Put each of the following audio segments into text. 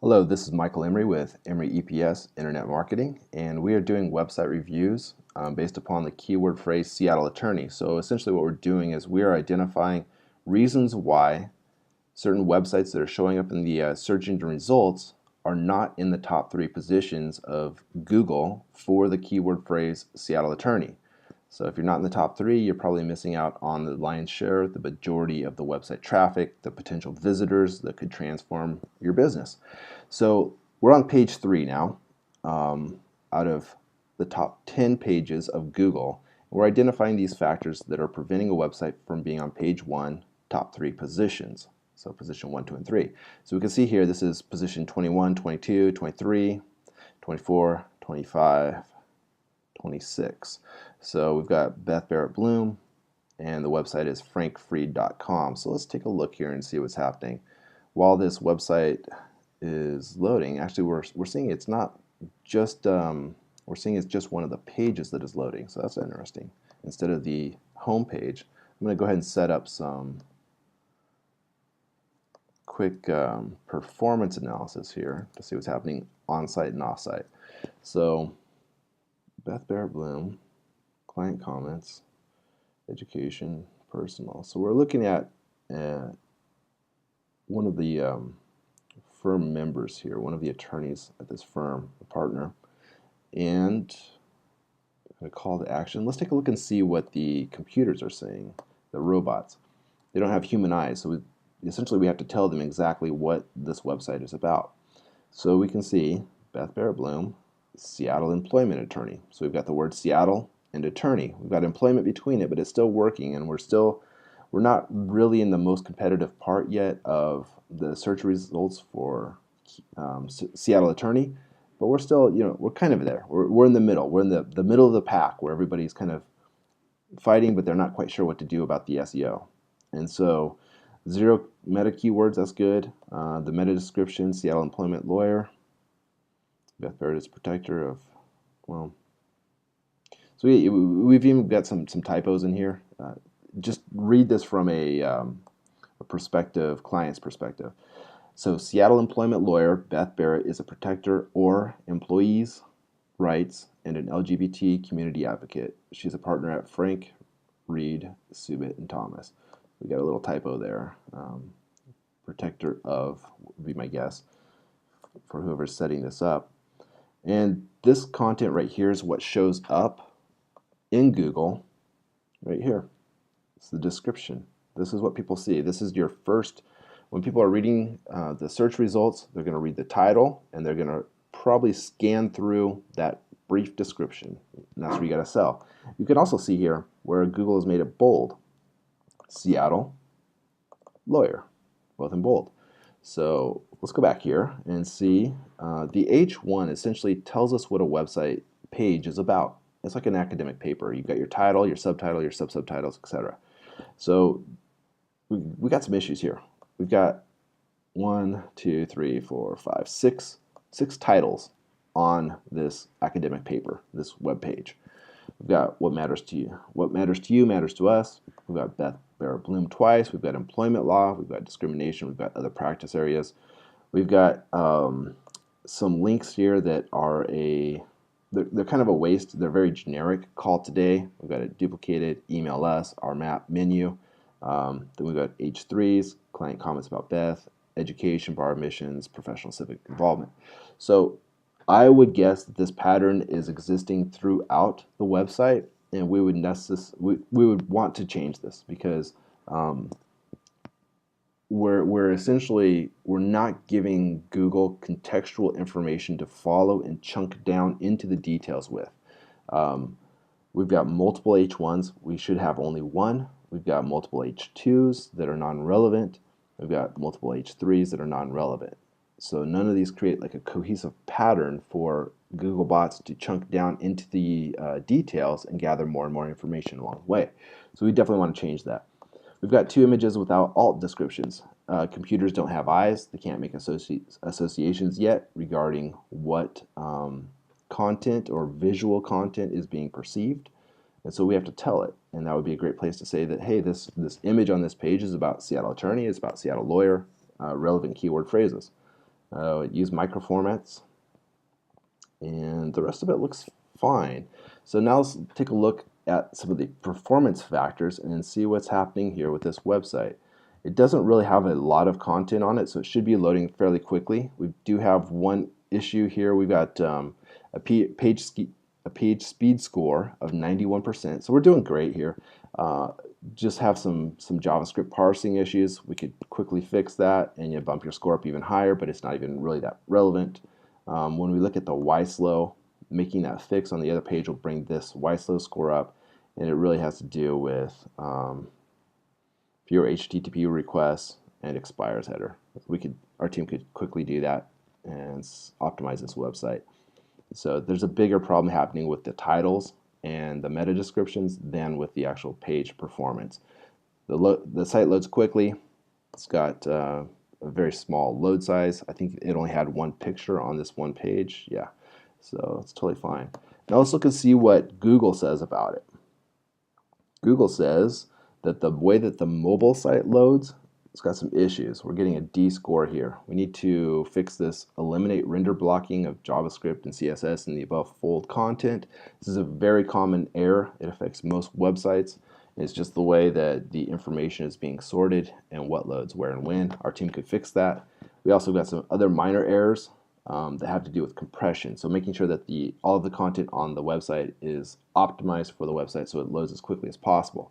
Hello, this is Michael Emery with Emery EPS Internet Marketing, and we are doing website reviews based upon the keyword phrase Seattle Attorney. So essentially what we're doing is we are identifying reasons why certain websites that are showing up in the search engine results are not in the top 3 positions of Google for the keyword phrase Seattle Attorney. So if you're not in the top 3, you're probably missing out on the lion's share, the majority of the website traffic, the potential visitors that could transform your business. So we're on page 3 now, out of the top 10 pages of Google. We're identifying these factors that are preventing a website from being on page 1, top 3 positions. So position 1, 2, and 3. So we can see here this is position 21, 22, 23, 24, 25, 26. So we've got Beth Barrett Bloom, and the website is frankfried.com. So let's take a look here and see what's happening. While this website is loading, actually we're seeing it's not just we're seeing it's just one of the pages that is loading. So that's interesting. Instead of the home page, I'm going to go ahead and set up some quick performance analysis here to see what's happening on-site and off-site. So Beth Barrett Bloom, client comments, education, personal. So we're looking at one of the firm members here, one of the attorneys at this firm, a partner, and a call to action. Let's take a look and see what the computers are saying, the robots. They don't have human eyes, so essentially we have to tell them exactly what this website is about. So we can see Beth Barrett Bloom, Seattle employment attorney. So we've got the word Seattle and attorney. We've got employment between it, but it's still working, and we're not really in the most competitive part yet of the search results for Seattle attorney, but we're still, we're kind of there. We're in the middle. We're in the middle of the pack where everybody's kind of fighting, but they're not quite sure what to do about the SEO. And so 0 meta keywords, that's good. The meta description, Seattle employment lawyer. Beth Barrett is protector of, well, so we've even got some typos in here. Just read this from a perspective, client's perspective. So Seattle employment lawyer Beth Barrett is a protector or employees' rights and an LGBT community advocate. She's a partner at Frank, Reed, Subit, and Thomas. We got a little typo there. Protector of would be my guess for whoever's setting this up. And this content right here is what shows up in Google right here. It's the description. This is what people see. This is your first, when people are reading the search results, they're going to read the title and they're going to probably scan through that brief description. And that's where you got to sell. You can also see here where Google has made it bold. Seattle lawyer, both in bold. So let's go back here and see the H1 essentially tells us what a website page is about. It's like an academic paper. You've got your title, your subtitle, your sub-subtitles, etc. So we got some issues here. We've got 1, 2, 3, 4, 5, 6 titles on this academic paper, this web page. We've got what matters to you. What matters to you matters to us. We've got Beth Barrett Bloom twice. We've got employment law. We've got discrimination. We've got other practice areas. We've got some links here that are they're kind of a waste. They're very generic. Call today. We've got a duplicated email us, our map menu. Then we've got H3s, client comments about Beth, education, bar admissions, professional civic involvement. So I would guess that this pattern is existing throughout the website, and we would want to change this because we're essentially not giving Google contextual information to follow and chunk down into the details with. We've got multiple H1s. We should have only one. We've got multiple H2s that are non-relevant. We've got multiple H3s that are non-relevant. So none of these create like a cohesive pattern for Google bots to chunk down into the details and gather more and more information along the way. So we definitely want to change that. We've got 2 images without alt descriptions. Computers don't have eyes. They can't make associations yet regarding what content or visual content is being perceived. And so we have to tell it. And that would be a great place to say that, hey, this image on this page is about Seattle attorney, it's about Seattle lawyer, relevant keyword phrases. It used micro formats, and the rest of it looks fine. So now let's take a look at some of the performance factors and see what's happening here with this website. It doesn't really have a lot of content on it, so it should be loading fairly quickly. We do have one issue here. We've got a page speed score of 91%, so we're doing great here. Just have some JavaScript parsing issues. We could quickly fix that and you bump your score up even higher, but it's not even really that relevant. When we look at the Y-slow, making that fix on the other page will bring this Y-slow score up, and it really has to do with fewer HTTP requests and expires header. Our team could quickly do that and optimize this website. So there's a bigger problem happening with the titles and the meta descriptions than with the actual page performance. The site loads quickly. It's got a very small load size. I think it only had one picture on this one page. Yeah, so it's totally fine. Now let's look and see what Google says about it. Google says that the way that the mobile site loads, it's got some issues. We're getting a D score here. We need to fix this, eliminate render blocking of JavaScript and CSS in the above fold content. This is a very common error. It affects most websites. It's just the way that the information is being sorted and what loads where and when. Our team could fix that. We also got some other minor errors that have to do with compression. So making sure that all of the content on the website is optimized for the website so it loads as quickly as possible.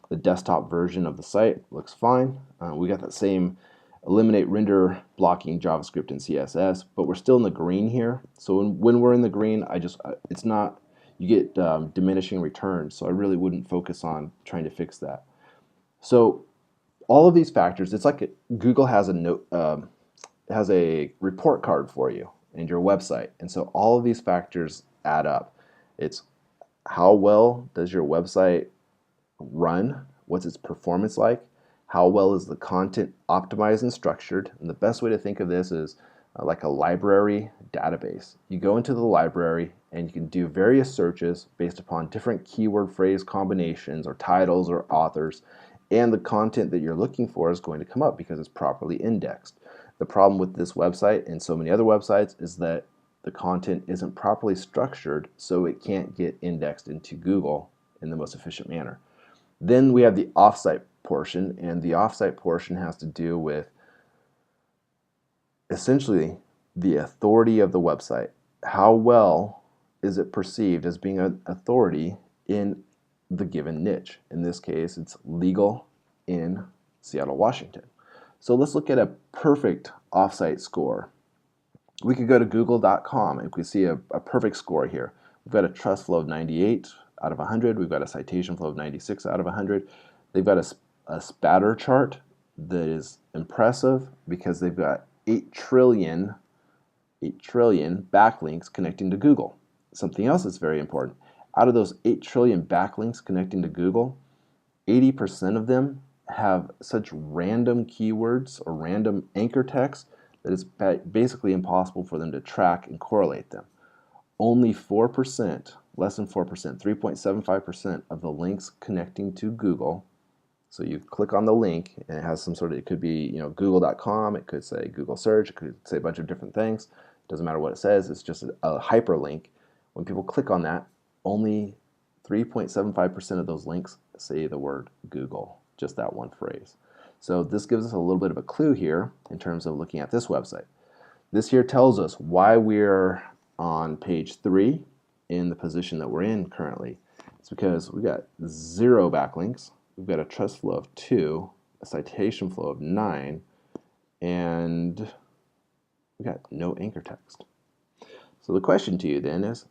The desktop version of the site looks fine. We got that same eliminate render blocking JavaScript and CSS, but we're still in the green here. So when we're in the green, it's not, you get diminishing returns. So I really wouldn't focus on trying to fix that. So all of these factors, it's like Google has a report card for you and your website, and so all of these factors add up. It's how well does your website run? What's its performance like? How well is the content optimized and structured? And the best way to think of this is like a library database. You go into the library and you can do various searches based upon different keyword phrase combinations or titles or authors, and the content that you're looking for is going to come up because it's properly indexed. The problem with this website and so many other websites is that the content isn't properly structured, so it can't get indexed into Google in the most efficient manner. Then we have the offsite portion, and the offsite portion has to do with essentially the authority of the website. How well is it perceived as being an authority in the given niche? In this case, it's legal in Seattle, Washington. So let's look at a perfect offsite score. We could go to google.com and we see a perfect score here. We've got a trust flow of 98 out of 100. We've got a citation flow of 96 out of 100. They've got a spatter chart that is impressive because they've got 8 trillion backlinks connecting to Google. Something else that's very important. Out of those 8 trillion backlinks connecting to Google, 80% of them have such random keywords or random anchor text that it's basically impossible for them to track and correlate them. Only 4%, less than 4%, 3.75% of the links connecting to Google. So you click on the link and it has some sort of, it could be, google.com, it could say Google search, it could say a bunch of different things. It doesn't matter what it says, it's just a hyperlink. When people click on that, only 3.75% of those links say the word Google, just that one phrase. So this gives us a little bit of a clue here in terms of looking at this website. This here tells us why we're on page 3 in the position that we're in currently. It's because we got 0 backlinks, we've got a trust flow of 2, a citation flow of 9, and we got no anchor text. So the question to you then is,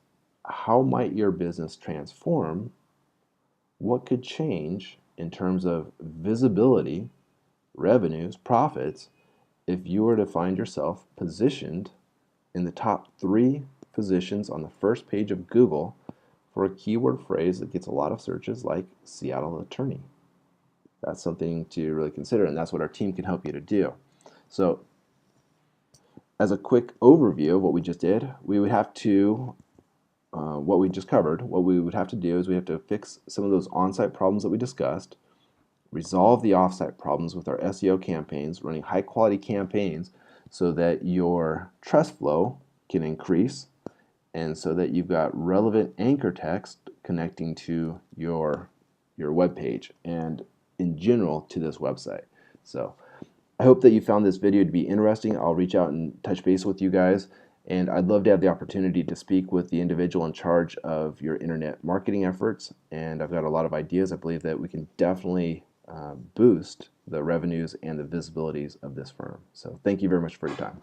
how might your business transform? What could change in terms of visibility, revenues, profits, if you were to find yourself positioned in the top 3 positions on the first page of Google for a keyword phrase that gets a lot of searches like Seattle attorney? That's something to really consider, and that's what our team can help you to do. So as a quick overview of what we just did, we would have to what we just covered, what we would have to do is we have to fix some of those on-site problems that we discussed, resolve the off-site problems with our SEO campaigns, running high-quality campaigns so that your trust flow can increase and so that you've got relevant anchor text connecting to your web page and in general to this website. So I hope that you found this video to be interesting. I'll reach out and touch base with you guys, and I'd love to have the opportunity to speak with the individual in charge of your internet marketing efforts, and I've got a lot of ideas. I believe that we can definitely boost the revenues and the visibilities of this firm. So thank you very much for your time.